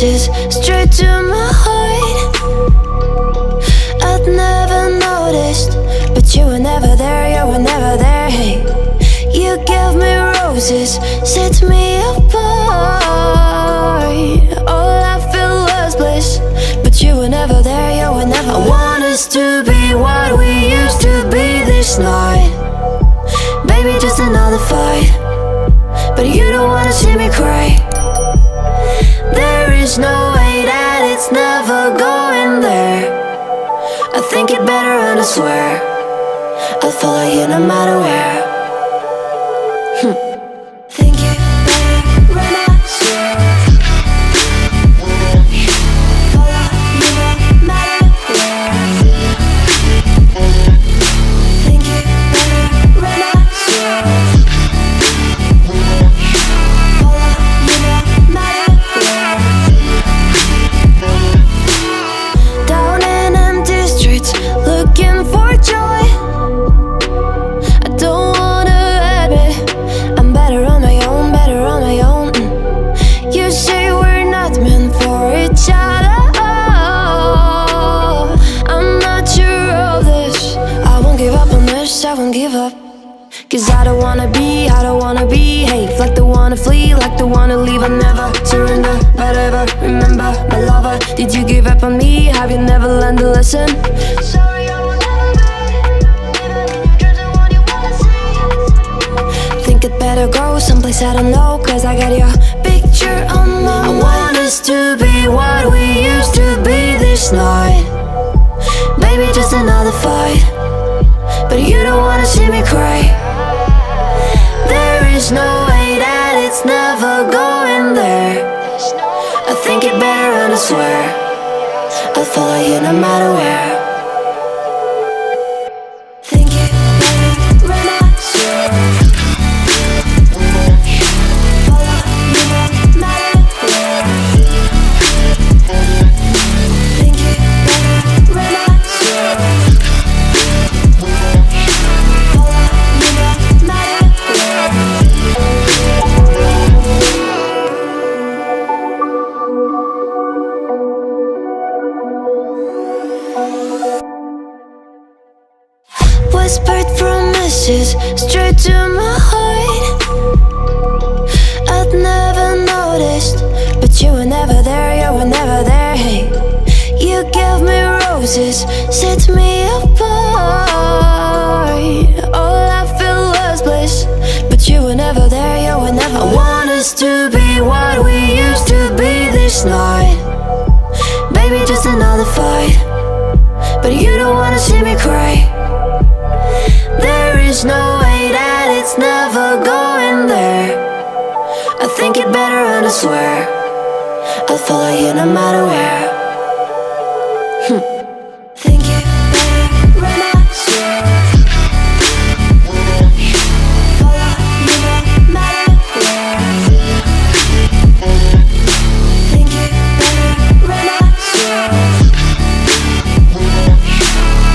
promises straight to my heart. I'd never noticed, but you were never there, you were never there. Hey, you gave me roses, set me apart. All I feel was bliss, but you were never there, you were never there. I want us to be what we used to be this night. Baby, just another fight, but you don't wanna see me cry. There is no way that it's never going there. I think it better and I swear I'll follow you no matter where. Think it better and I swear follow you no matter where. Think it better and I swear follow you no matter where. Down in empty streets, looking for joy. I don't wanna admit I'm better on my own, better on my own. You say we're not meant for each other. I'm not sure of this. I won't give up on this, I won't give up. Cause I don't wanna be, I don't wanna behave like the wanna flee, like the wanna leave. I never surrender, but ever remember my lover. Did you give up on me? Have you never learned to listen? Sorry, I will never be even in your dreams, the one you wanna see. Think it better go someplace I don't know, cause I got your picture on my mind. I want us to be what we used to be this night. Baby, just another fight, but you don't wanna see me cry. There is no way that it's never going there. I think it better and I swear I'll follow you no matter where. Think it better and I swear follow you no matter where. Think it better and I swear follow you no matter where. Whispered promises straight to my heart. I'd never noticed, but you were never there, you were never there. Hey, you gave me roses, set me apart. All I feel was bliss, but you were never there, you were never there. I want us to be what we used to be this night. Baby, just another fight, but you don't wanna see me cry. There is no way that it's never going there. I think it better and I swear I'll follow you no matter where. Think it better and I swear follow you no matter where. Think it better and I swear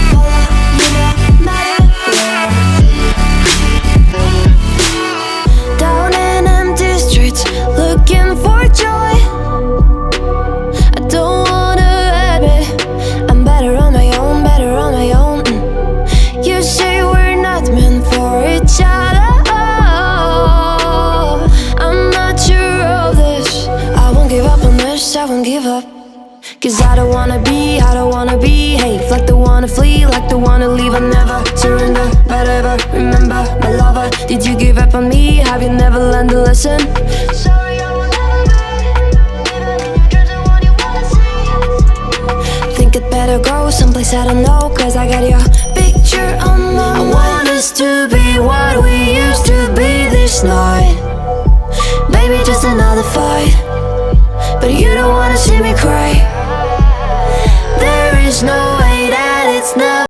follow you no matter where. Down in empty streets, looking for joy. I don't wanna admit I'm better on my own, better on my own. You say we're not meant for each other. I'm not sure of this. I won't give up on this, I won't give up. Cause I don't wanna be, I don't wanna behave like the wanna flee, like the wanna leave. I never surrender, but ever remember my lover. Did you give up on me? Have you never learned to listen? Sorry, I will never be even in your dreams, the one you wanna see. Think it better go someplace I don't know, cause I got your picture on my mind. I want us to be what we used to be this night. Baby, just another fight, but you don't wanna see me cry. There is no